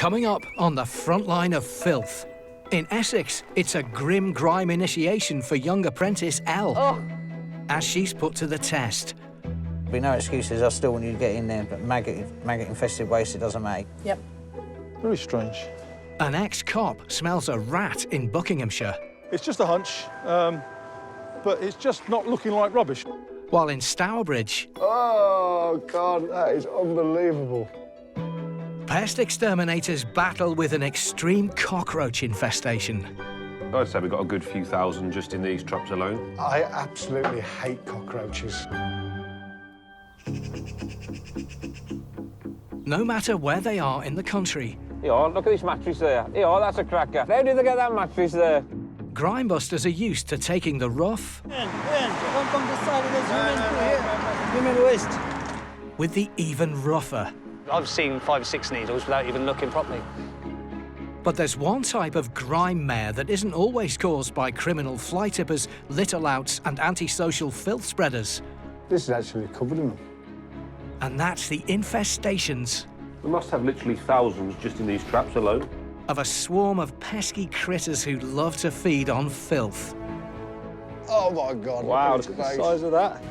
Coming up on the front line of filth. In Essex, it's a grim grime initiation for young apprentice Elle, as she's put to the test. There'll be no excuses, I still want you to get in there, but maggot-infested waste, it doesn't make. Yep. Very strange. An ex-cop smells a rat in Buckinghamshire. It's just a hunch, but it's just not looking like rubbish. While in Stourbridge... Oh, God, that is unbelievable. Pest exterminators battle with an extreme cockroach infestation. I'd say we've got a good few thousand just in these traps alone. I absolutely hate cockroaches. No matter where they are in the country. Yeah, look at this mattress there. Yeah, that's a cracker. How did they get that mattress there? Grime busters are used to taking the rough Come this side of this women waste. with the even rougher. I've seen 5 or 6 needles without even looking properly. But there's one type of grime mare that isn't always caused by criminal fly tippers, litter louts and antisocial filth spreaders. This is actually covered in them. And that's the infestations We must have literally thousands just in these traps alone. of a swarm of pesky critters who love to feed on filth. Oh, my God. Wow, look at the size of that.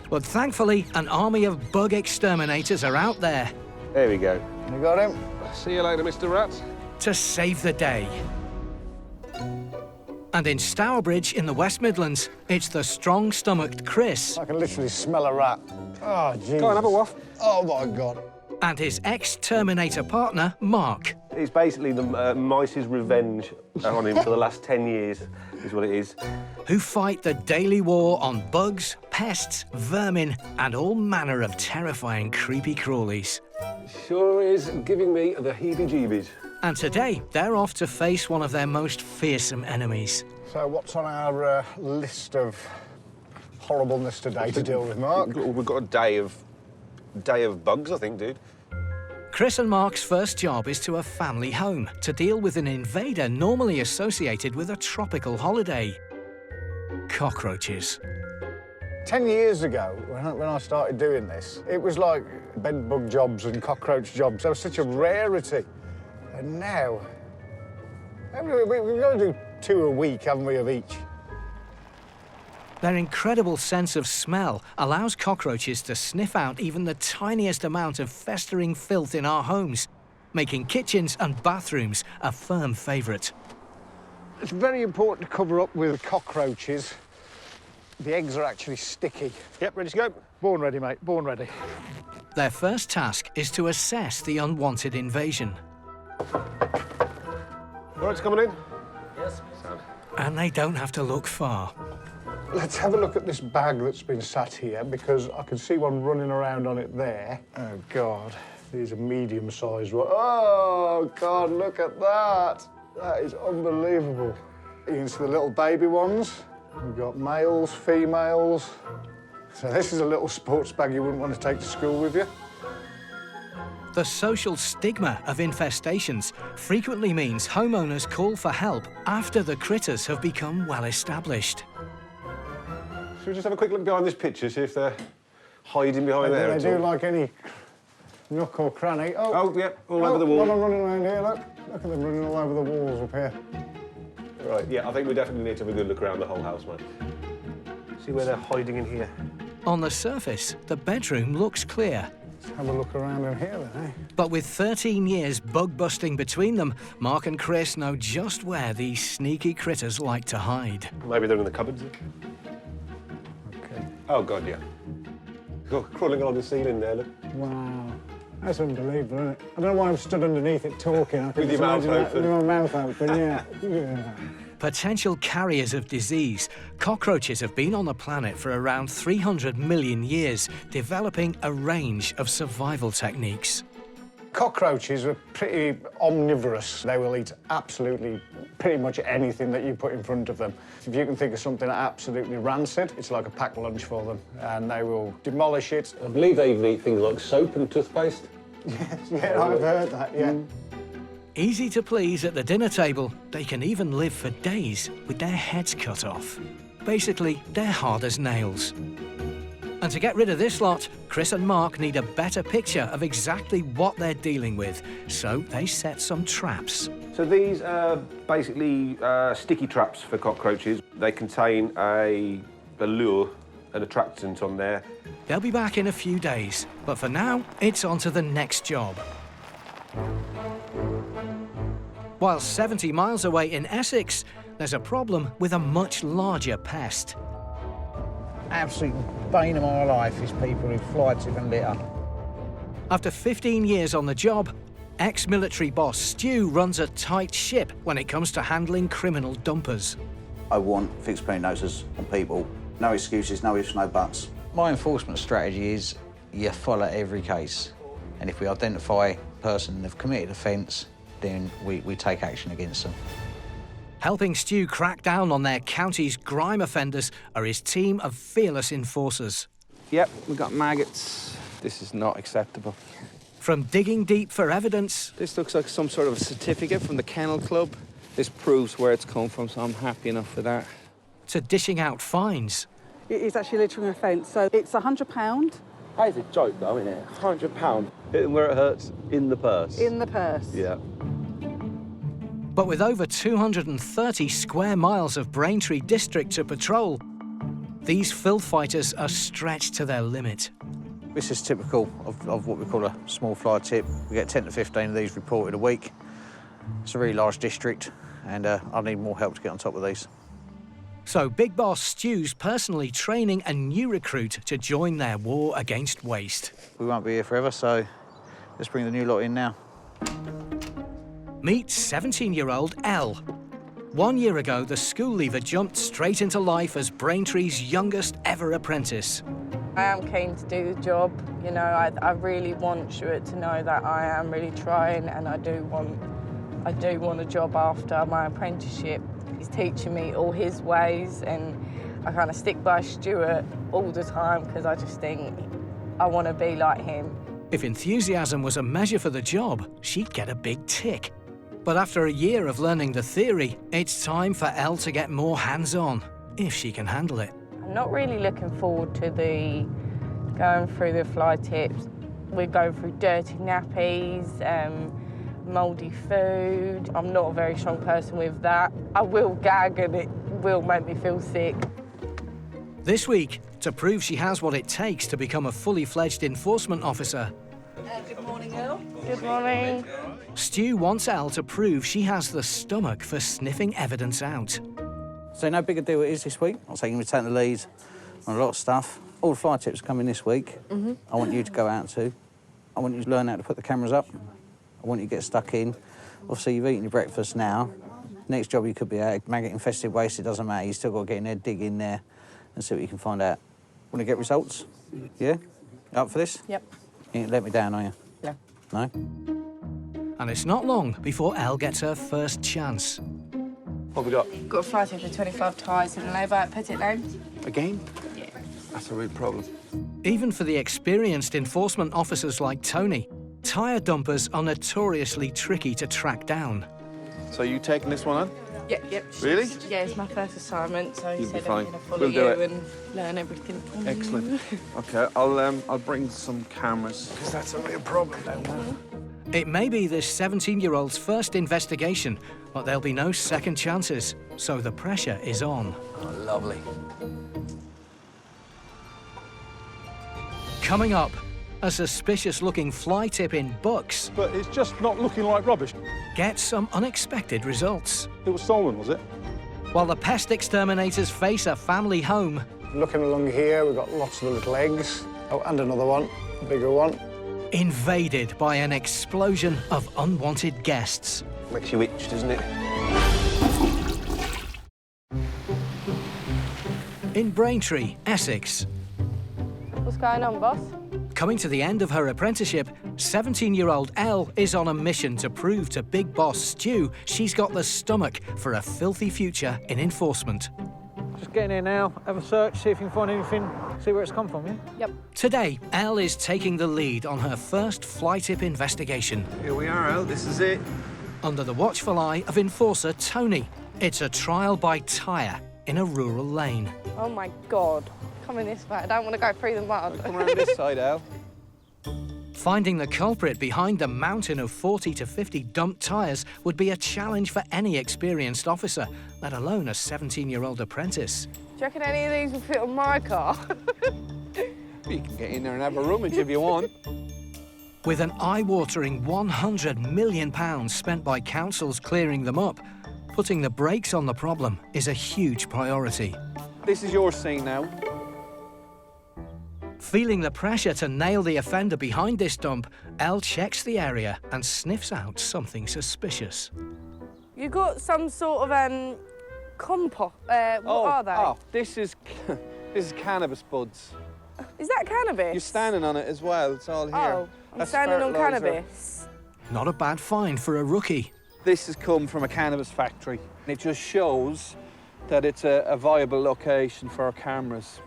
But thankfully, an army of bug exterminators are out there There we go. You got him? See you later, Mr. Rat. to save the day. And in Stourbridge in the West Midlands, it's the strong-stomached Chris I can literally smell a rat. Oh, Jesus. Go on, have a waft. Oh, my God. and his ex-Terminator partner, Mark. It's basically the mice's revenge on him for the last 10 years, is what it is. Who fight the daily war on bugs, pests, vermin, and all manner of terrifying creepy crawlies. Sure is giving me the heebie-jeebies. And today, they're off to face one of their most fearsome enemies. So what's on our list of horribleness today to deal with, Mark? We've got a day of bugs, I think, dude. Chris and Mark's first job is to a family home to deal with an invader normally associated with a tropical holiday. Cockroaches. 10 years ago, when I started doing this, it was like bedbug jobs and cockroach jobs. They were such a rarity. And now, we've got to do 2 a week, haven't we, of each? Their incredible sense of smell allows cockroaches to sniff out even the tiniest amount of festering filth in our homes, making kitchens and bathrooms a firm favourite. It's very important to cover up with cockroaches. The eggs are actually sticky. Yep, ready to go? Born ready, mate, born ready. Their first task is to assess the unwanted invasion. Right, it's coming in? Yes. And they don't have to look far. Let's have a look at this bag that's been sat here, because I can see one running around on it there. Oh, God, these are medium-sized ones. Oh, God, look at that. That is unbelievable. You can see the little baby ones. We've got males, females. So this is a little sports bag you wouldn't want to take to school with you. The social stigma of infestations frequently means homeowners call for help after the critters have become well established. Should we just have a quick look behind this picture, see if they're hiding behind there? They do like any nook or cranny. Oh, yep, all over the wall. One running around here, look. Look at them running all over the walls up here. Right, yeah, I think we definitely need to have a good look around the whole house, mate. See where they're hiding in here. On the surface, the bedroom looks clear. Let's have a look around in here then, eh? But with 13 years bug busting between them, Mark and Chris know just where these sneaky critters like to hide. Maybe they're in the cupboards. Okay. Oh, God, yeah. Crawling along the ceiling there, look. Wow. That's unbelievable, isn't it? I don't know why I'm stood underneath it talking. I can With your just mouth imagine that open. with my mouth open, yeah. Yeah. Potential carriers of disease, cockroaches have been on the planet for around 300 million years, developing a range of survival techniques. Cockroaches are pretty omnivorous. They will eat absolutely pretty much anything that you put in front of them. If you can think of something absolutely rancid, it's like a packed lunch for them, and they will demolish it. I believe they even eat things like soap and toothpaste. Yeah, I've heard that, yeah. Easy to please at the dinner table, they can even live for days with their heads cut off. Basically, they're hard as nails. And to get rid of this lot, Chris and Mark need a better picture of exactly what they're dealing with, so they set some traps. So these are basically sticky traps for cockroaches. They contain a lure, an attractant on there. They'll be back in a few days, but for now, it's on to the next job. While 70 miles away in Essex, there's a problem with a much larger pest. Absolute bane of my life is people who fly tip and litter. After 15 years on the job, ex-military boss Stu runs a tight ship when it comes to handling criminal dumpers. I want fixed penalty notices on people. No excuses, no ifs, no buts. My enforcement strategy is you follow every case. And if we identify a person who've committed offence, then we take action against them. Helping Stu crack down on their county's grime offenders are his team of fearless enforcers. Yep, we got maggots. This is not acceptable. From digging deep for evidence... This looks like some sort of a certificate from the Kennel Club. This proves where it's come from, so I'm happy enough for that. ...to dishing out fines. It is actually a littering offence, so it's £100. That is a joke, though, isn't it? £100. Hitting where it hurts, in the purse. In the purse. Yeah. But with over 230 square miles of Braintree district to patrol, these filth fighters are stretched to their limit. This is typical of what we call a small fly tip. We get 10 to 15 of these reported a week. It's a really large district, and I need more help to get on top of these. So Big Boss Stu's personally training a new recruit to join their war against waste. We won't be here forever, so let's bring the new lot in now. Meet 17-year-old Elle. 1 year ago, the school leaver jumped straight into life as Braintree's youngest ever apprentice. I am keen to do the job. You know, I really want Stuart to know that I am really trying, and I do want a job after my apprenticeship. He's teaching me all his ways, and I kind of stick by Stuart all the time because I just think I want to be like him. If enthusiasm was a measure for the job, she'd get a big tick. But after a year of learning the theory, it's time for Elle to get more hands-on, if she can handle it. I'm not really looking forward to going through the fly tips. We're going through dirty nappies, mouldy food. I'm not a very strong person with that. I will gag and it will make me feel sick. This week, to prove she has what it takes to become a fully fledged enforcement officer, Good morning, Elle. Good morning. Stu wants Elle to prove she has the stomach for sniffing evidence out. So no bigger deal it is this week. I'm taking return the lead on a lot of stuff. All the fly tips are coming this week. I want you to go out too. I want you to learn how to put the cameras up. I want you to get stuck in. Obviously, you've eaten your breakfast now. Next job you could be out, maggot-infested waste, it doesn't matter. You still got to get in there, dig in there, and see what you can find out. Want to get results? Yeah? Up for this? Yep. You ain't let me down, are you? No. No? And it's not long before Elle gets her first chance. What have we got? Got a fly tip for 25 ties and a lay-by at Petit Lane. Again? Yeah. That's a real problem. Even for the experienced enforcement officers like Tony, tyre dumpers are notoriously tricky to track down. So you taking this one on? Yep. Really? Yeah, it's my first assignment, so he You'll be said fine. I'm going to follow We'll do you it. and learn everything from you. Excellent. Okay, I'll bring some cameras, because that's a real problem down there. It may be this 17-year-old's first investigation, but there'll be no second chances, so the pressure is on. Oh, lovely. Coming up, a suspicious-looking fly tip in Bucks But it's just not looking like rubbish. gets some unexpected results. It was stolen, was it? While the pest exterminators face a family home, Looking along here, we've got lots of the little eggs. Oh, and another one, a bigger one. invaded by an explosion of unwanted guests. Makes you itch, doesn't it? In Braintree, Essex, What's going on, boss? coming to the end of her apprenticeship, 17-year-old Elle is on a mission to prove to Big Boss Stu she's got the stomach for a filthy future in enforcement. Just get in here now, have a search, see if you can find anything, see where it's come from, yeah? Yep. Today, Elle is taking the lead on her first fly tip investigation. Here we are, Al, this is it. Under the watchful eye of enforcer Tony, it's a trial by tyre in a rural lane. Oh my God. coming this way. I don't want to go through the mud. Come around this side, Al. Finding the culprit behind the mountain of 40 to 50 dumped tyres would be a challenge for any experienced officer, let alone a 17-year-old apprentice. Do you reckon any of these will fit on my car? You can get in there and have a rummage if you want. With an eye-watering £100 million spent by councils clearing them up, putting the brakes on the problem is a huge priority. This is your scene now. Feeling the pressure to nail the offender behind this dump, Elle checks the area and sniffs out something suspicious. You got some sort of compost. What are they? Oh, this is cannabis buds. Is that cannabis? You're standing on it as well. It's all here. Oh, I'm That's standing on fertiliser. cannabis. Not a bad find for a rookie. This has come from a cannabis factory. It just shows that it's a viable location for our cameras.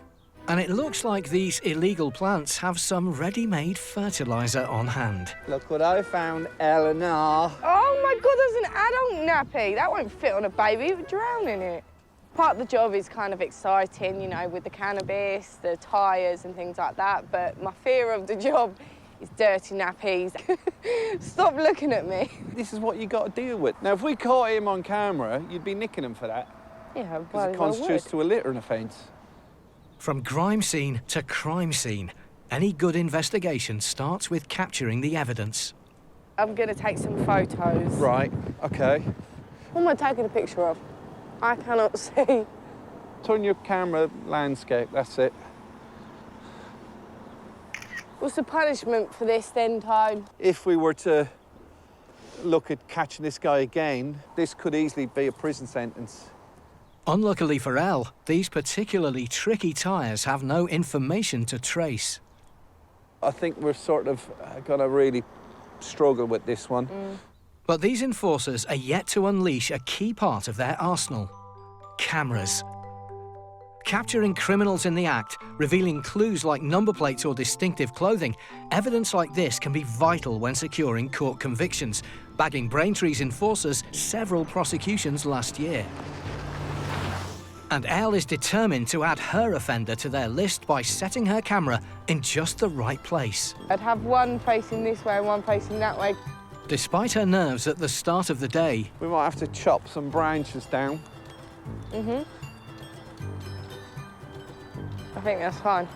And it looks like these illegal plants have some ready-made fertiliser on hand. Look what I found, Eleanor. Oh my God, there's an adult nappy. That won't fit on a baby, it would drown in it. Part of the job is kind of exciting, you know, with the cannabis, the tyres and things like that, but my fear of the job is dirty nappies. Stop looking at me. This is what you got to deal with. Now, if we caught him on camera, you'd be nicking him for that. Yeah, Because well, it constitutes to a littering offence. From grime scene to crime scene, any good investigation starts with capturing the evidence. I'm going to take some photos. Right, OK. What am I taking a picture of? I cannot see. Turn your camera landscape, that's it. What's the punishment for this then, Tone? If we were to look at catching this guy again, this could easily be a prison sentence. Unluckily for Elle, these particularly tricky tyres have no information to trace. I think we're sort of going to really struggle with this one. But these enforcers are yet to unleash a key part of their arsenal: cameras. Capturing criminals in the act, revealing clues like number plates or distinctive clothing, evidence like this can be vital when securing court convictions, bagging Braintree's enforcers several prosecutions last year. And Elle is determined to add her offender to their list by setting her camera in just the right place. I'd have one facing this way and one facing that way. Despite her nerves at the start of the day, We might have to chop some branches down. I think that's fine.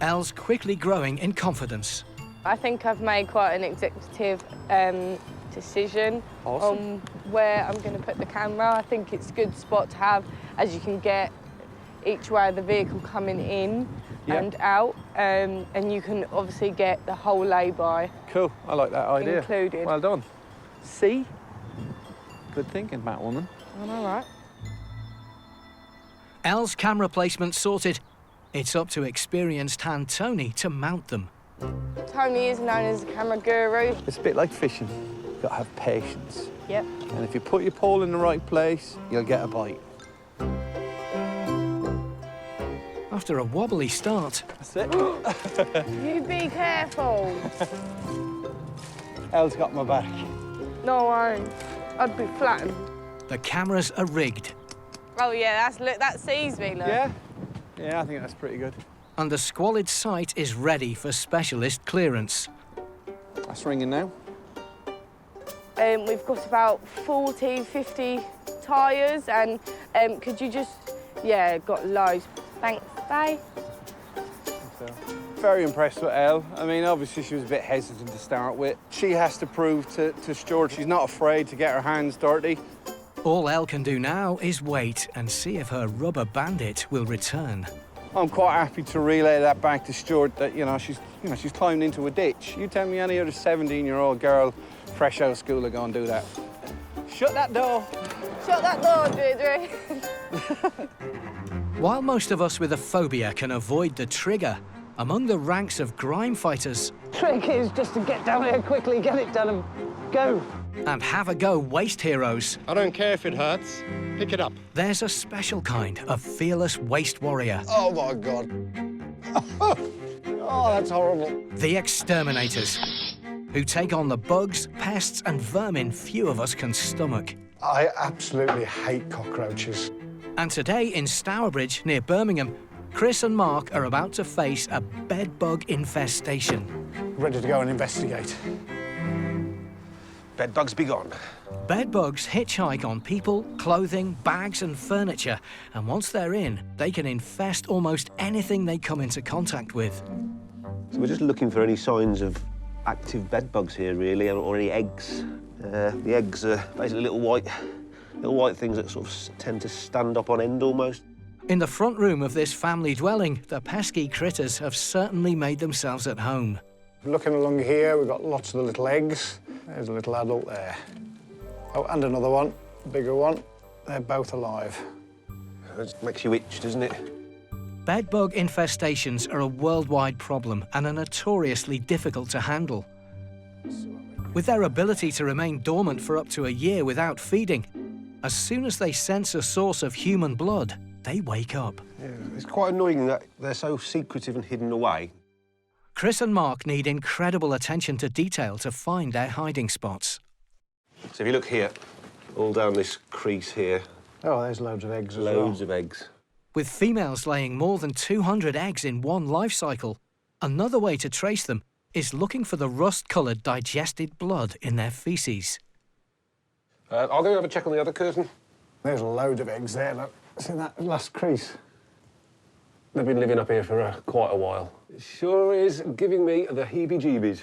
Elle's quickly growing in confidence. I think I've made quite an executive decision Awesome. on where I'm going to put the camera. I think it's a good spot to have, as you can get each way of the vehicle coming in and out, and you can obviously get the whole lay-by. Cool, I like that idea. Included. Well done. See? Good thinking, Batwoman. All right. Elle's camera placement sorted. It's up to experienced hand Tony to mount them. Tony is known as a camera guru. It's a bit like fishing. You've got to have patience. Yep. And if you put your pole in the right place, you'll get a bite. After a wobbly start, That's it. You be careful. Elle's got my back. No, I won't. I'd be flattened. the cameras are rigged. Oh yeah, that sees me, look. Yeah? Yeah, I think that's pretty good. And the squalid site is ready for specialist clearance. That's ringing now. We've got about 40, 50 tyres, and could you just... Yeah, got loads. Thanks, bye. So, very impressed with Elle. I mean, obviously she was a bit hesitant to start with. She has to prove to Stuart she's not afraid to get her hands dirty. All Elle can do now is wait and see if her rubber bandit will return. I'm quite happy to relay that back to Stuart that, she's climbed into a ditch. You tell me any other 17-year-old girl fresh out of school are going to do that. Shut that door. Shut that door, Deirdre. While most of us with a phobia can avoid the trigger, among the ranks of grime fighters Trick is just to get down here quickly, get it done and go. and have-a-go waste heroes, I don't care if it hurts. Pick it up. there's a special kind of fearless waste warrior. Oh, my God. Oh, that's horrible. The exterminators, who take on the bugs, pests and vermin few of us can stomach. I absolutely hate cockroaches. And today in Stourbridge, near Birmingham, Chris and Mark are about to face a bedbug infestation. Ready to go and investigate. Bedbugs be gone. Bedbugs hitchhike on people, clothing, bags and furniture, and once they're in, they can infest almost anything they come into contact with. So we're just looking for any signs of active bedbugs here, really, or any eggs. The eggs are basically little white things that sort of tend to stand up on end almost. In the front room of this family dwelling, the pesky critters have certainly made themselves at home. Looking along here, we've got lots of the little eggs. There's a little adult there. Oh, and another one, bigger one. They're both alive. It makes you itch, doesn't it? Bedbug infestations are a worldwide problem and are notoriously difficult to handle. With their ability to remain dormant for up to a year without feeding, as soon as they sense a source of human blood, they wake up. Yeah, it's quite annoying that they're so secretive and hidden away. Chris and Mark need incredible attention to detail to find their hiding spots. So if you look here, all down this crease here. Oh, there's loads of eggs as well. Loads of eggs. With females laying more than 200 eggs in one life cycle, another way to trace them is looking for the rust-coloured digested blood in their faeces. I'll go have a check on the other curtain. There's a load of eggs there, look. See that last crease? They've been living up here for quite a while. It sure is giving me the heebie-jeebies.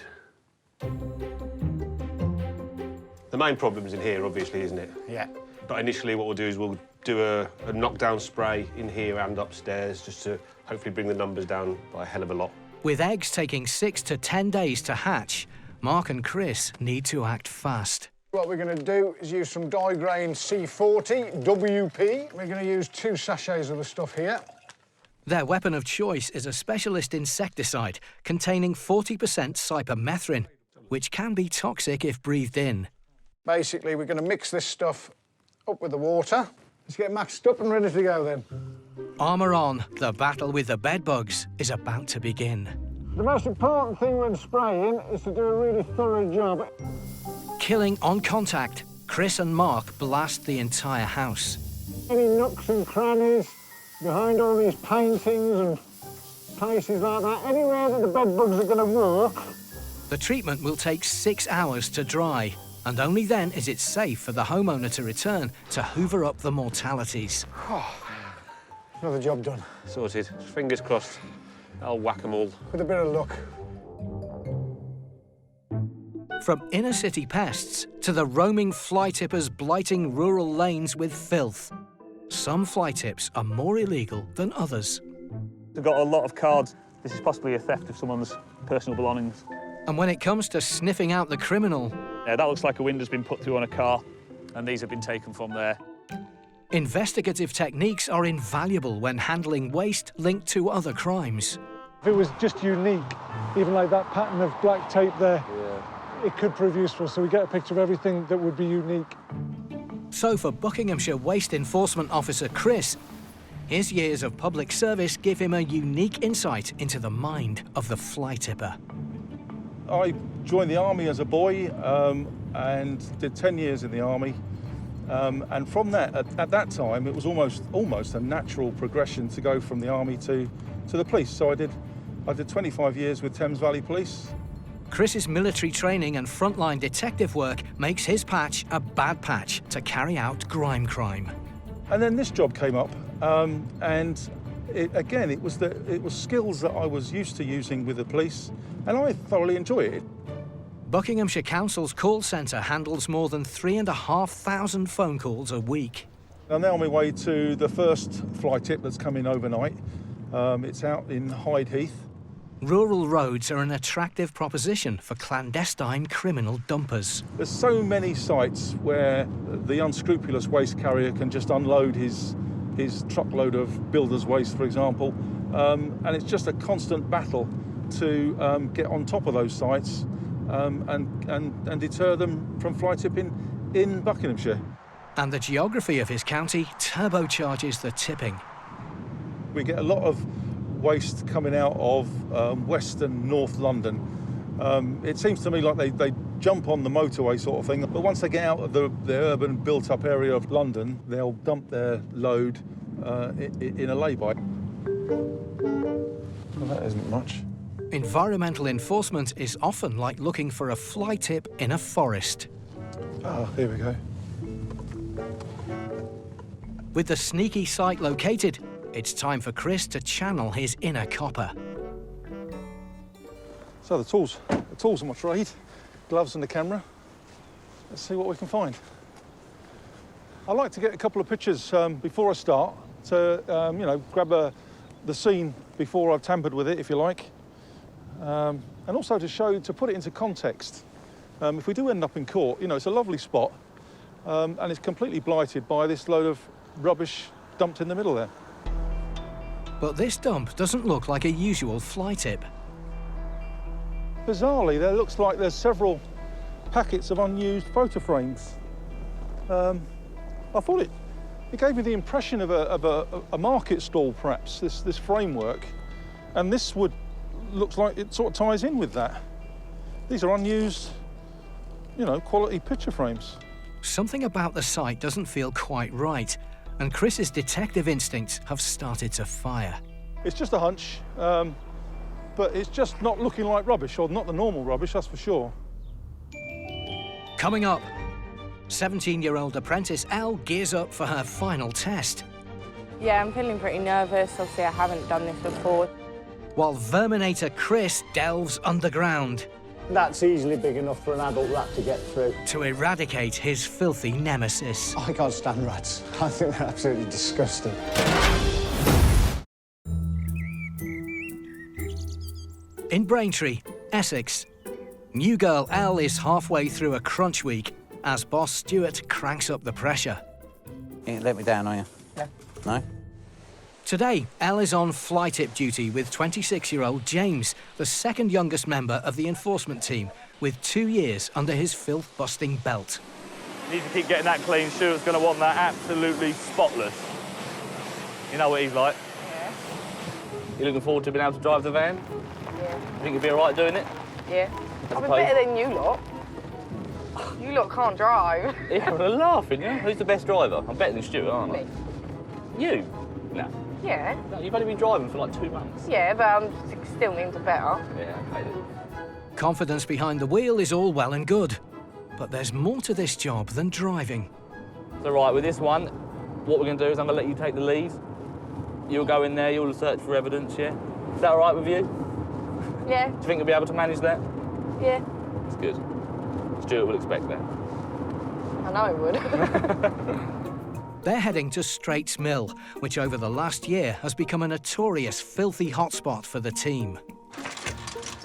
The main problem's in here, obviously, isn't it? Yeah. But initially what we'll do is we'll do a knockdown spray in here and upstairs just to hopefully bring the numbers down by a hell of a lot. With eggs taking 6 to 10 days to hatch, Mark and Chris need to act fast. What we're going to do is use some dye-grain C40 WP. We're going to use 2 sachets of the stuff here. Their weapon of choice is a specialist insecticide containing 40% cypermethrin, which can be toxic if breathed in. Basically, we're going to mix this stuff up with the water. Let's get maxed up and ready to go then. Armour on, the battle with the bedbugs is about to begin. The most important thing when spraying is to do a really thorough job. Killing on contact, Chris and Mark blast the entire house. Any nooks and crannies, behind all these paintings and places like that, anywhere that the bedbugs are going to work. The treatment will take 6 hours to dry, and only then is it safe for the homeowner to return to hoover up the mortalities. Another job done. Sorted. Fingers crossed. I'll whack 'em all. With a bit of luck. From inner city pests to the roaming fly tippers blighting rural lanes with filth, some fly tips are more illegal than others. They've got a lot of cards. This is possibly a theft of someone's personal belongings. And when it comes to sniffing out the criminal, Yeah, that looks like a window's been put through on a car, and these have been taken from there. investigative techniques are invaluable when handling waste linked to other crimes. If it was just unique, even like that pattern of black tape there, it could prove useful, so we get a picture of everything that would be unique. So for Buckinghamshire Waste Enforcement Officer Chris, his years of public service give him a unique insight into the mind of the fly tipper. I joined the army as a boy and did 10 years in the army. And from that, at that time, it was almost a natural progression to go from the army to the police. So I did 25 years with Thames Valley Police. Chris's military training and frontline detective work makes his patch a bad patch to carry out grime crime. And then this job came up, and it was skills that I was used to using with the police, and I thoroughly enjoy it. Buckinghamshire Council's call centre handles more than 3,500 phone calls a week. I'm now on my way to the first fly tip that's come in overnight. It's out in Hyde Heath. Rural roads are an attractive proposition for clandestine criminal dumpers. There's so many sites where the unscrupulous waste carrier can just unload his truckload of builder's waste, for example, and it's just a constant battle to get on top of those sites and deter them from fly tipping in Buckinghamshire. And the geography of his county turbocharges the tipping. We get a lot of waste coming out of west and north London. It seems to me like they jump on the motorway sort of thing, but once they get out of the urban built-up area of London, they'll dump their load in a lay-by. Well, that isn't much. Environmental enforcement is often like looking for a fly tip in a forest. Ah, here we go. With the sneaky site located, it's time for Chris to channel his inner copper. So the tools on my trade, gloves and the camera. Let's see what we can find. I like to get a couple of pictures before I start to, you know, grab the scene before I've tampered with it, if you like. And also to put it into context. If we do end up in court, you know, it's a lovely spot and it's completely blighted by this load of rubbish dumped in the middle there. But this dump doesn't look like a usual fly tip. Bizarrely, there looks like there's several packets of unused photo frames. I thought it gave me the impression of a market stall, perhaps, this framework. And this looks like it sort of ties in with that. These are unused, you know, quality picture frames. Something about the site doesn't feel quite right, and Chris's detective instincts have started to fire. It's just a hunch, but it's just not looking like rubbish, or not the normal rubbish, that's for sure. Coming up, 17-year-old apprentice Elle gears up for her final test, Yeah, I'm feeling pretty nervous. Obviously, I haven't done this before. while Verminator Chris delves underground That's easily big enough for an adult rat to get through. to eradicate his filthy nemesis. I can't stand rats. I think they're absolutely disgusting. In Braintree, Essex, new girl Elle is halfway through a crunch week as boss Stuart cranks up the pressure. You ain't let me down, are you? Yeah. No? Today, Elle is on fly tip duty with 26-year-old James, the second youngest member of the enforcement team, with 2 years under his filth-busting belt. You need to keep getting that clean. Stuart's going to want that absolutely spotless. You know what he's like. Yeah. You looking forward to being able to drive the van? Yeah. You think you'll be all right doing it? Yeah. I'll be better than you lot. You lot can't drive. Yeah, we're laughing, yeah? Who's the best driver? I'm better than Stuart, aren't I? Me. You? No. Yeah. No, you've only been driving for like 2 months. Yeah, but I'm still need to better. Yeah, okay then. Confidence behind the wheel is all well and good, but there's more to this job than driving. So right, with this one, what we're going to do is I'm going to let you take the lead. You'll go in there, you'll search for evidence, yeah? Is that all right with you? Yeah. Do you think you'll be able to manage that? Yeah. That's good. Stuart will expect that. I know it would. They're heading to Straits Mill, which over the last year has become a notorious filthy hotspot for the team.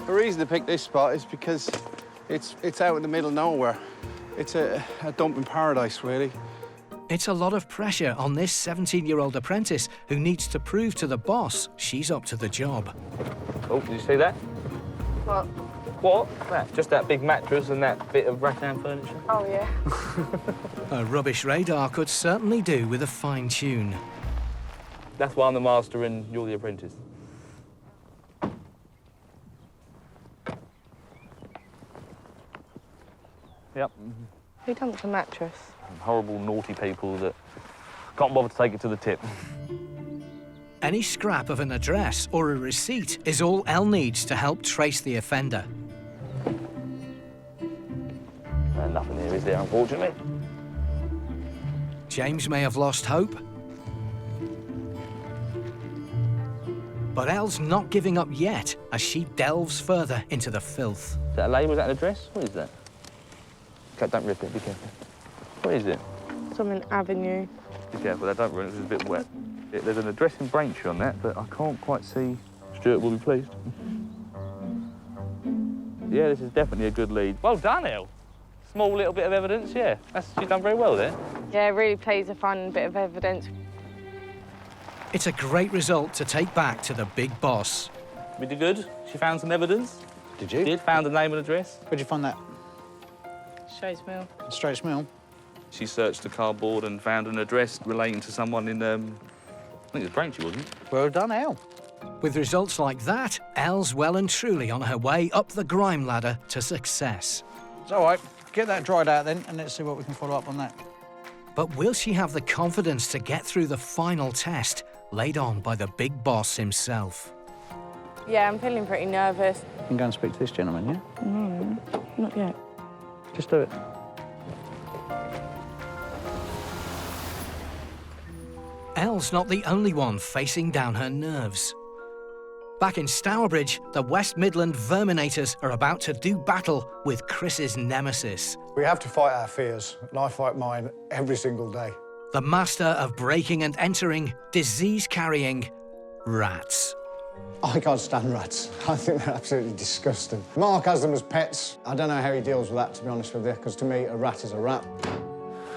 The reason to pick this spot is because it's out in the middle of nowhere. It's a dumping paradise, really. It's a lot of pressure on this 17-year-old apprentice who needs to prove to the boss she's up to the job. Oh, did you see that? What? What? That, just that big mattress and that bit of rattan furniture. Oh, yeah. A rubbish radar could certainly do with a fine tune. That's why I'm the master and you're the apprentice. Yep. Who dumped the mattress? Horrible, naughty people that can't bother to take it to the tip. Any scrap of an address or a receipt is all Elle needs to help trace the offender. Nothing here, is there, unfortunately? James may have lost hope, but Elle's not giving up yet as she delves further into the filth. Is that a label? Is that an address? What is that? Okay, don't rip it, be careful. What is it? Something Avenue. Be careful, that don't rip it, it's a bit wet. There's an address in Braintree on that, but I can't quite see. Stuart will be pleased. Yeah, this is definitely a good lead. Well done, Elle. Small little bit of evidence, yeah. She's done very well there. Yeah, really pleased to find a bit of evidence. It's a great result to take back to the big boss. We did good. She found some evidence. Did you? Did, found a name and address. Where'd you find that? Straits Mill. Straits Mill? She searched the cardboard and found an address relating to someone in, I think it was Braintree, wasn't it? Well done, Elle. With results like that, Elle's well and truly on her way up the grime ladder to success. It's all right. Get that dried out then, and let's see what we can follow up on that. But will she have the confidence to get through the final test laid on by the big boss himself. Yeah, I'm feeling pretty nervous. You can go and speak to this gentleman, yeah? No, not yet. Just do it. Elle's not the only one facing down her nerves. Back in Stourbridge, the West Midland Verminators are about to do battle with Chris's nemesis. We have to fight our fears, and I fight mine every single day. The master of breaking and entering, disease-carrying rats. I can't stand rats. I think they're absolutely disgusting. Mark has them as pets. I don't know how he deals with that, to be honest with you, because to me, a rat is a rat.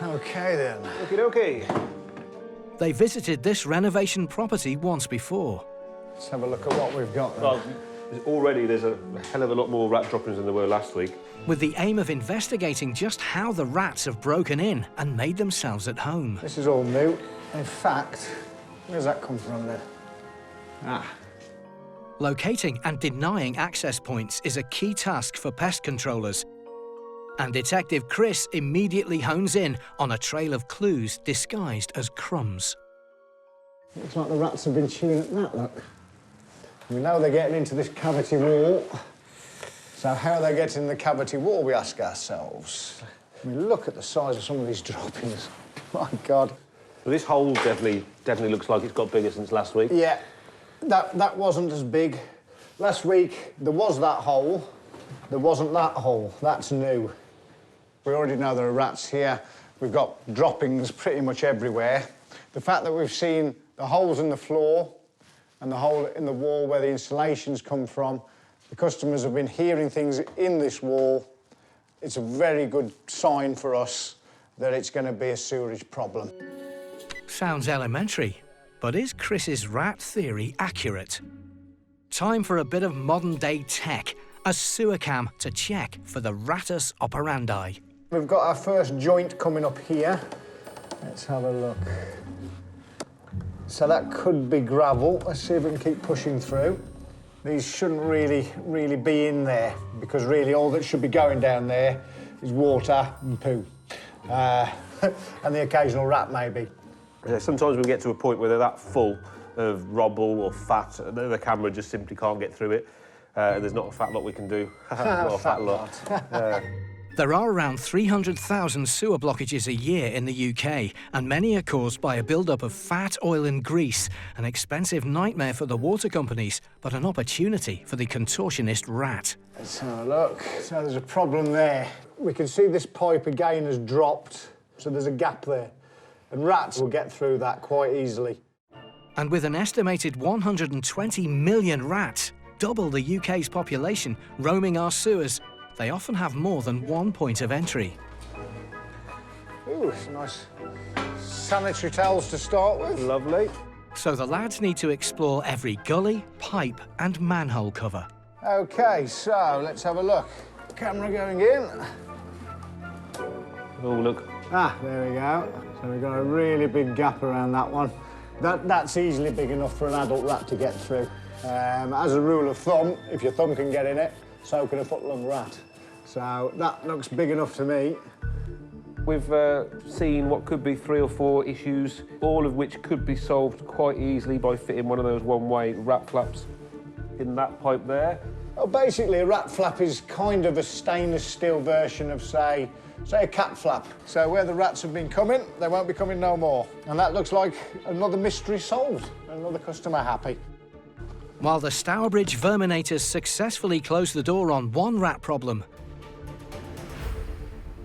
OK, then. Okie They visited this renovation property once before. Let's have a look at what we've got then. Well, already there's a hell of a lot more rat droppings than there were last week. With the aim of investigating just how the rats have broken in and made themselves at home. This is all new. In fact, where's that come from then? Ah. Locating and denying access points is a key task for pest controllers. And Detective Chris immediately hones in on a trail of clues disguised as crumbs. Looks like the rats have been chewing at that, look. We know they're getting into this cavity wall. So how they get in the cavity wall, we ask ourselves. I mean, look at the size of some of these droppings. My God. Well, this hole definitely looks like it's got bigger since last week. Yeah, that wasn't as big. Last week, there was that hole. There wasn't that hole. That's new. We already know there are rats here. We've got droppings pretty much everywhere. The fact that we've seen the holes in the floor and the hole in the wall where the installations come from, the customers have been hearing things in this wall. It's a very good sign for us that it's going to be a sewerage problem. Sounds elementary, but is Chris's rat theory accurate? Time for a bit of modern-day tech, a sewer cam to check for the ratus operandi. We've got our first joint coming up here. Let's have a look. So that could be gravel. Let's see if we can keep pushing through. These shouldn't really be in there, because really all that should be going down there is water and poo. And the occasional rat, maybe. Yeah, sometimes we get to a point where they're that full of rubble or fat that the camera just simply can't get through it. There's not a fat lot we can do. Not a fat lot. There are around 300,000 sewer blockages a year in the UK, and many are caused by a build-up of fat, oil and grease, an expensive nightmare for the water companies, but an opportunity for the contortionist rat. Let's have a look. So there's a problem there. We can see this pipe again has dropped, so there's a gap there. And rats will get through that quite easily. And with an estimated 120 million rats, double the UK's population, roaming our sewers, they often have more than one point of entry. Ooh, some nice sanitary towels to start with. Lovely. So the lads need to explore every gully, pipe and manhole cover. OK, so let's have a look. Camera going in. Oh, look. Ah, there we go. So we've got a really big gap around that one. That's easily big enough for an adult rat to get through. As a rule of thumb, if your thumb can get in it, so can a foot-long rat. So that looks big enough to me. We've seen what could be 3 or 4 issues, all of which could be solved quite easily by fitting one of those one-way rat flaps in that pipe there. Well, basically, a rat flap is kind of a stainless steel version of, say a cat flap. So where the rats have been coming, they won't be coming no more. And that looks like another mystery solved, another customer happy. While the Stourbridge Verminators successfully closed the door on one rat problem,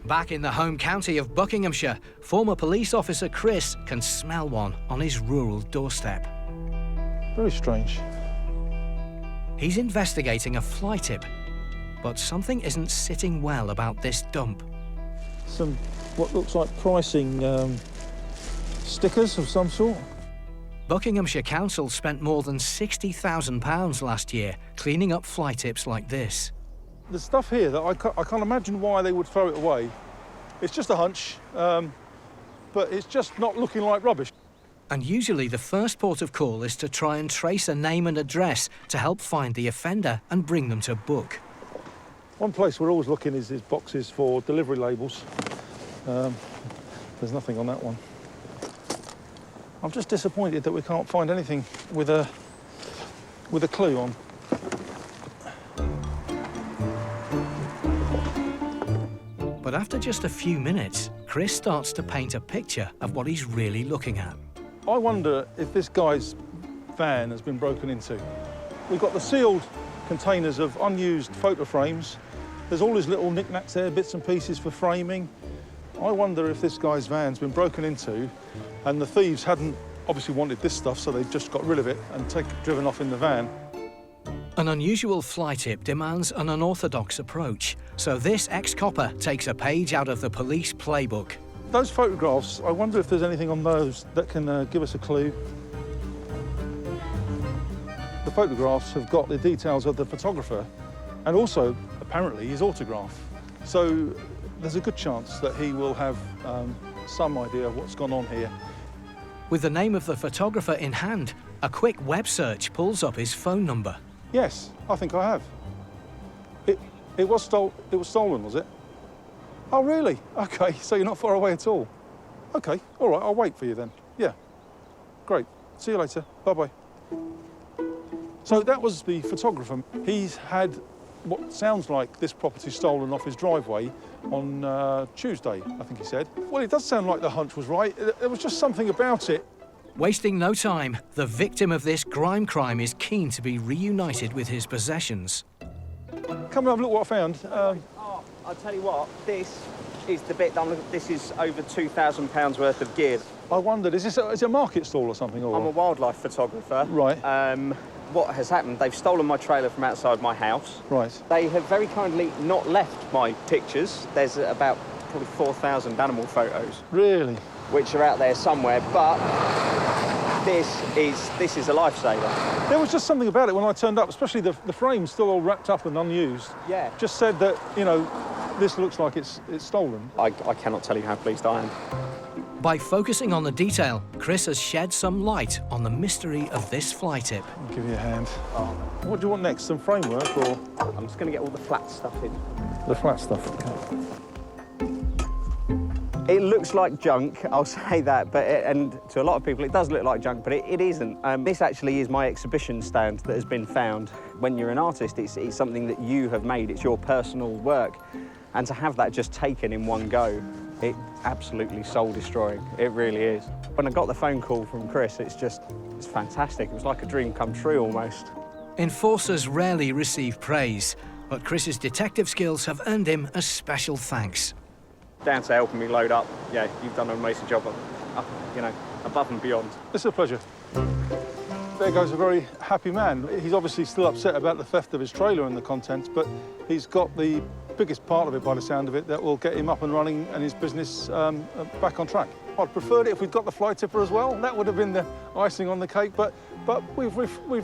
back in the home county of Buckinghamshire, former police officer Chris can smell one on his rural doorstep. Very strange. He's investigating a fly tip, but something isn't sitting well about this dump. Some, what looks like pricing stickers of some sort. Buckinghamshire Council spent more than £60,000 last year cleaning up fly tips like this. There's stuff here that I can't imagine why they would throw it away. It's just a hunch, but it's just not looking like rubbish. And usually the first port of call is to try and trace a name and address to help find the offender and bring them to book. One place we're always looking is boxes for delivery labels. There's nothing on that one. I'm just disappointed that we can't find anything with a clue on. But after just a few minutes, Chris starts to paint a picture of what he's really looking at. I wonder if this guy's van has been broken into. We've got the sealed containers of unused photo frames. There's all his little knickknacks there, bits and pieces for framing. I wonder if this guy's van's been broken into and the thieves hadn't obviously wanted this stuff, so they just got rid of it and driven off in the van. An unusual fly tip demands an unorthodox approach, so this ex-copper takes a page out of the police playbook. Those photographs, I wonder if there's anything on those that can give us a clue. The photographs have got the details of the photographer and also, apparently, his autograph. So there's a good chance that he will have some idea of what's gone on here. With the name of the photographer in hand, a quick web search pulls up his phone number. Yes, I think I have. It was stolen, was it? Oh, really? OK, so you're not far away at all. OK, all right, I'll wait for you then. Yeah, great. See you later. Bye-bye. So that was the photographer. He's had what sounds like this property stolen off his driveway on Tuesday, I think he said. Well, it does sound like the hunch was right. There was just something about it. Wasting no time, the victim of this grime crime is keen to be reunited with his possessions. Come and have a look what I found. I'll tell you what, this is the bit that I'm looking at. This is over £2,000 worth of gear. I wondered, is it a market stall or something? Or? I'm a wildlife photographer. Right. What has happened, they've stolen my trailer from outside my house. Right. They have very kindly not left my pictures. There's about probably 4,000 animal photos. Really? Which are out there somewhere, but this is a lifesaver. There was just something about it when I turned up, especially the frame still all wrapped up and unused. Yeah. Just said that, you know, this looks like it's stolen. I cannot tell you how pleased I am. By focusing on the detail, Chris has shed some light on the mystery of this fly tip. I'll give you a hand. What do you want next, some framework or? I'm just going to get all the flat stuff in. The flat stuff, okay. It looks like junk, I'll say that, and to a lot of people it does look like junk, but it isn't. This actually is my exhibition stand that has been found. When you're an artist, it's something that you have made, it's your personal work. And to have that just taken in one go, it's absolutely soul-destroying. It really is. When I got the phone call from Chris, it's fantastic. It was like a dream come true, almost. Enforcers rarely receive praise, but Chris's detective skills have earned him a special thanks. Down to helping me load up. Yeah, you've done an amazing job, above and beyond. It's a pleasure. There goes a very happy man. He's obviously still upset about the theft of his trailer and the contents, but he's got the biggest part of it, by the sound of it, that will get him up and running and his business back on track. I'd preferred it if we'd got the fly tipper as well. That would have been the icing on the cake, but we've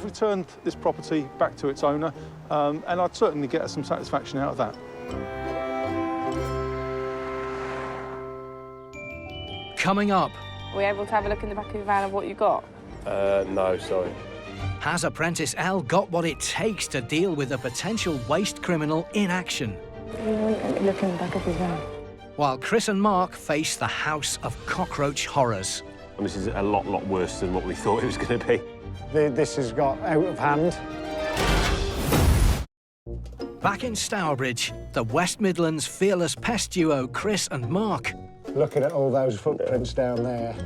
returned this property back to its owner, and I'd certainly get some satisfaction out of that. Coming up. Were we able to have a look in the back of your van of what you got? No, sorry. Has Apprentice L got what it takes to deal with a potential waste criminal in action? Let me look in the back of his van. While Chris and Mark face the house of cockroach horrors. And this is a lot worse than what we thought it was going to be. This has got out of hand. Back in Stourbridge, the West Midlands fearless pest duo Chris and Mark. Looking at all those footprints down there.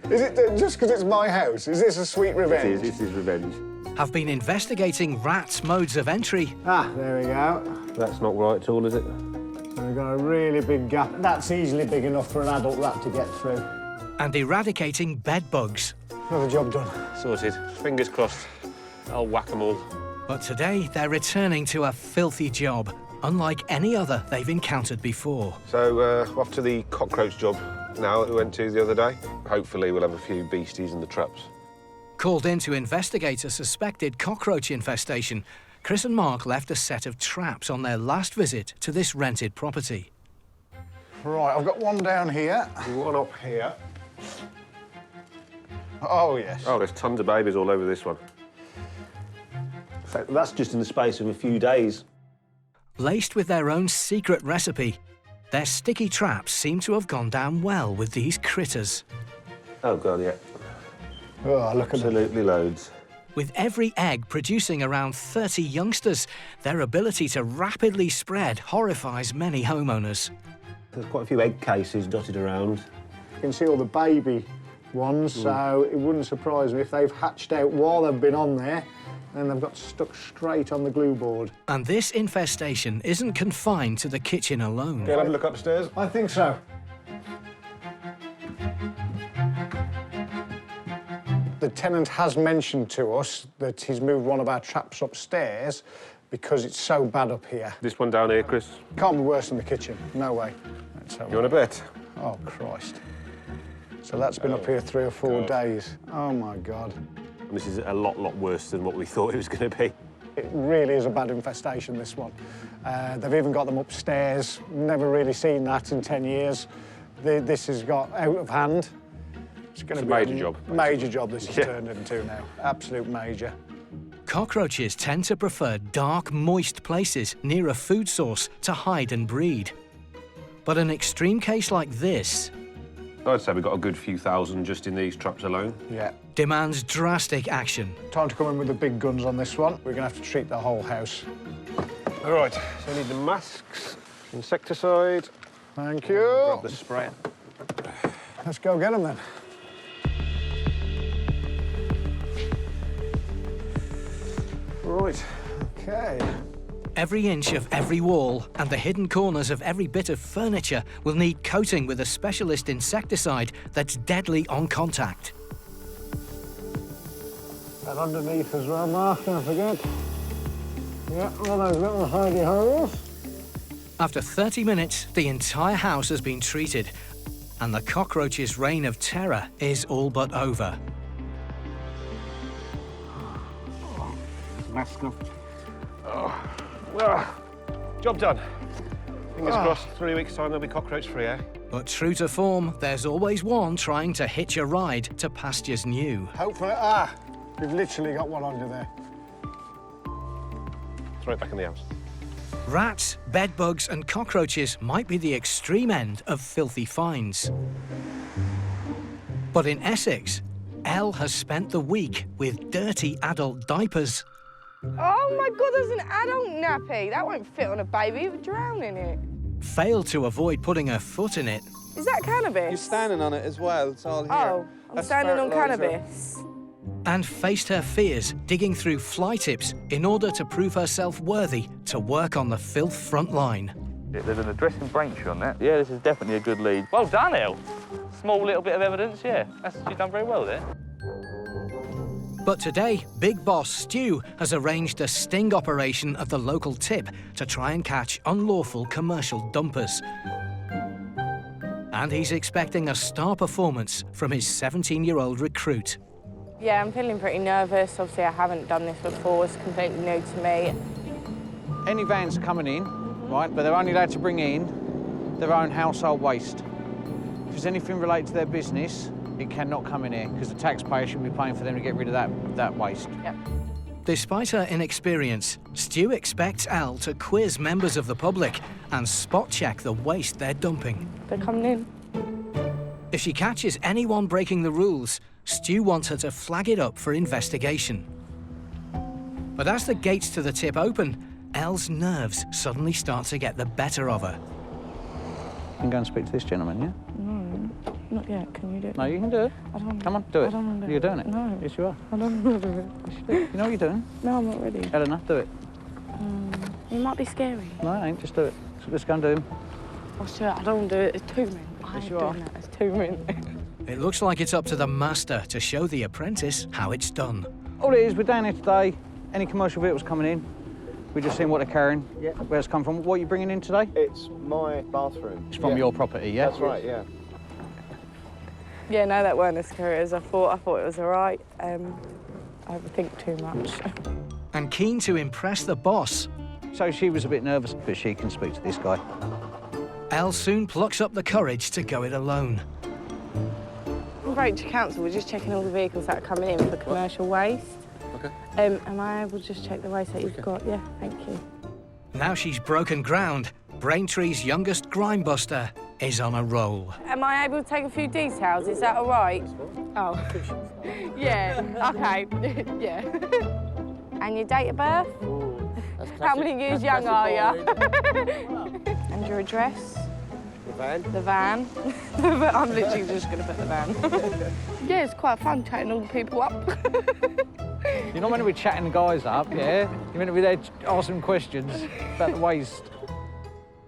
Is it just because it's my house? Is this a sweet revenge? This is revenge. Have been investigating rats' modes of entry. Ah, there we go. That's not right at all, is it? We've got a really big gap. That's easily big enough for an adult rat to get through. And eradicating bed bugs. Another job done. Sorted. Fingers crossed. I'll whack them all. But today they're returning to a filthy job, unlike any other they've encountered before. So, off to the cockroach job now that we went to the other day. Hopefully we'll have a few beasties in the traps. Called in to investigate a suspected cockroach infestation, Chris and Mark left a set of traps on their last visit to this rented property. Right, I've got one down here. One up here. Oh, yes. Oh, there's tons of babies all over this one. In fact, that's just in the space of a few days. Laced with their own secret recipe, their sticky traps seem to have gone down well with these critters. Oh, God, yeah. Oh, look at them. Absolutely loads. With every egg producing around 30 youngsters, their ability to rapidly spread horrifies many homeowners. There's quite a few egg cases dotted around. You can see all the baby ones, so it wouldn't surprise me if they've hatched out while they've been on there and they've got stuck straight on the glue board. And this infestation isn't confined to the kitchen alone. Okay, have a look upstairs. I think so. The tenant has mentioned to us that he's moved one of our traps upstairs because it's so bad up here. This one down here, Chris. Can't be worse than the kitchen, no way. Let's have a You want a look. bet? Oh, Christ. So that's been up here 3 or 4 days. Oh, my God. This is a lot worse than what we thought it was going to be. It really is a bad infestation, this one. They've even got them upstairs. Never really seen that in 10 years. This has got out of hand. It's going to be a major job. Major job this has turned into now. Absolute major. Cockroaches tend to prefer dark, moist places near a food source to hide and breed. But an extreme case like this I'd say we've got a good few thousand just in these traps alone. Yeah. demands drastic action. Time to come in with the big guns on this one. We're going to have to treat the whole house. All right, so we need the masks, insecticide. Thank you. Grab the sprayer. Let's go get them then. Right, okay. Every inch of every wall and the hidden corners of every bit of furniture will need coating with a specialist insecticide that's deadly on contact. And underneath as well, Mark, don't forget. Yeah, all those little hidey holes. After 30 minutes, the entire house has been treated, and the cockroach's reign of terror is all but over. Mask off. Job done. Fingers crossed, 3 weeks' time there'll be cockroach free, eh? But true to form, there's always one trying to hitch a ride to pastures new. Hopefully, we've literally got one under there. Throw it back in the house. Rats, bedbugs and cockroaches might be the extreme end of filthy finds. But in Essex, Elle has spent the week with dirty adult diapers. Oh my God, there's an adult nappy. That won't fit on a baby, it would drown in it. Failed to avoid putting her foot in it. Is that cannabis? You're standing on it as well, it's all here. Oh, I'm That's standing on fertiliser. cannabis. And faced her fears digging through fly tips in order to prove herself worthy to work on the filth front line. There's an address in Braintree on that. Yeah, this is definitely a good lead. Well done, Elle. Small little bit of evidence, yeah. You've done very well there. But today, Big Boss Stu has arranged a sting operation at the local tip to try and catch unlawful commercial dumpers. And he's expecting a star performance from his 17-year-old recruit. Yeah, I'm feeling pretty nervous. Obviously, I haven't done this before. It's completely new to me. Any vans coming in, right, but they're only allowed to bring in their own household waste. If there's anything related to their business, it cannot come in here because the taxpayer should be paying for them to get rid of that waste. Yep. Despite her inexperience, Stu expects Elle to quiz members of the public and spot-check the waste they're dumping. They're coming in. If she catches anyone breaking the rules, Stu wants her to flag it up for investigation. But as the gates to the tip open, Elle's nerves suddenly start to get the better of her. You can go and speak to this gentleman, yeah? No, not yet. Can you do it? No, you can do it. I don't. Come on, do it. I don't want to do You're it. doing it? No. Yes, you are. I don't want to do it. You know what you're doing? No, I'm not ready. Eleanor, do it. It might be scary. No, it ain't. Just do it. So let's go and do him. I'll do it. I don't want to do it. It's too many. I ain't you are. doing that. It's too many. It looks like it's up to the master to show the apprentice how it's done. All it is, we're down here today. Any commercial vehicles coming in, we're just seeing what they're carrying, where it's come from. What are you bringing in today? It's my bathroom. It's from your property, yeah? That's right, yeah. Yeah, no, that weren't as scary as I thought. I thought it was all right. I overthink too much. And keen to impress the boss, So she was a bit nervous, but she can speak to this guy. Elle soon plucks up the courage to go it alone. From Braintree Council, we're just checking all the vehicles that are coming in for commercial waste. Okay. Am I able to just check the waste that you've got? Yeah, thank you. Now she's broken ground, Braintree's youngest grime buster is on a roll. Am I able to take a few details? Is that all right? Oh. Yeah, OK. Yeah. And your date of birth? How many years young are you? And your address? The van? The van. I'm literally just going to put the van. Yeah, it's quite fun chatting all the people up. You're not meant to be chatting the guys up, yeah? You're meant to be there asking questions about the waste.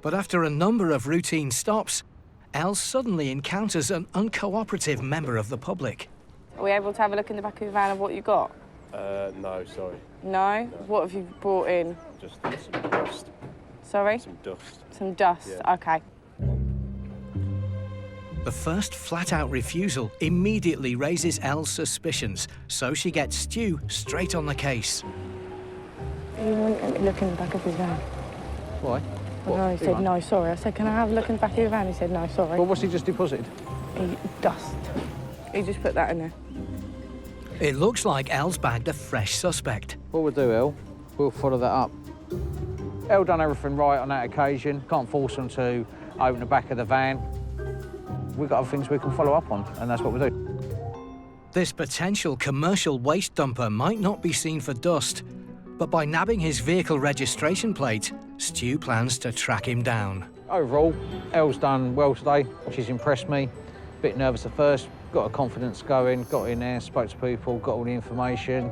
But after a number of routine stops, Elle suddenly encounters an uncooperative member of the public. Are we able to have a look in the back of the van of what you got? No, sorry. No? What have you brought in? Just some dust. Sorry? Some dust. Some dust, Yeah. OK. The first flat-out refusal immediately raises Elle's suspicions, so she gets Stu straight on the case. You wouldn't let me look in the back of his van. Why? Well, no, he said no, sorry. I said, can I have a look in the back of your van? He said no, sorry. Well, what's he just deposited? Dust. He just put that in there. It looks like Elle's bagged a fresh suspect. What we'll do, Elle, we'll follow that up. Elle done everything right on that occasion. Can't force them to open the back of the van. We've got other things we can follow up on, and that's what we do. This potential commercial waste dumper might not be seen for dust, but by nabbing his vehicle registration plate, Stu plans to track him down. Overall, Elle's done well today. She's impressed me. Bit nervous at first, got her confidence going, got in there, spoke to people, got all the information.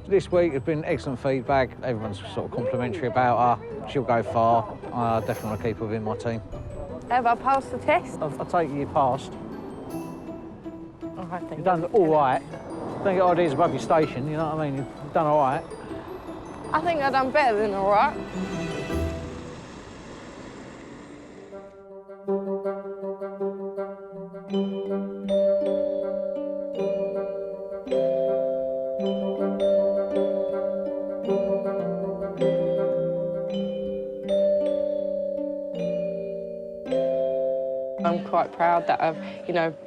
This week has been excellent feedback. Everyone's sort of complimentary about her. She'll go far. I definitely want to keep her within my team. Have I passed the test? I'll take you passed. Oh, I think You've done all right. Don't get ideas above your station, you know what I mean? You've done all right. I think I've done better than all right. I'm quite proud that I've,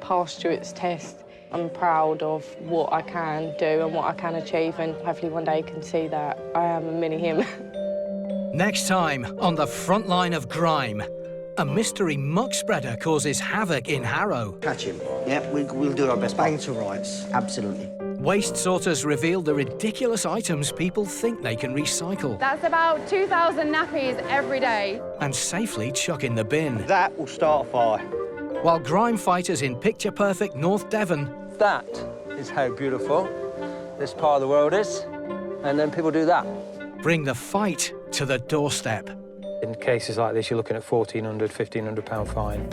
passed Stuart's test. I'm proud of what I can do and what I can achieve, and hopefully one day you can see that I am a mini him. Next time on the front line of Grime, a mystery muck spreader causes havoc in Harrow. Catch him. Yeah, we'll do our best. Bang to rights, absolutely. Waste sorters reveal the ridiculous items people think they can recycle That's about 2,000 nappies every day. and safely chuck in the bin. That will start a fire. While Grime fighters in picture-perfect North Devon That is how beautiful this part of the world is. And then people do that. bring the fight to the doorstep. In cases like this, you're looking at £1,400, £1,500 fine.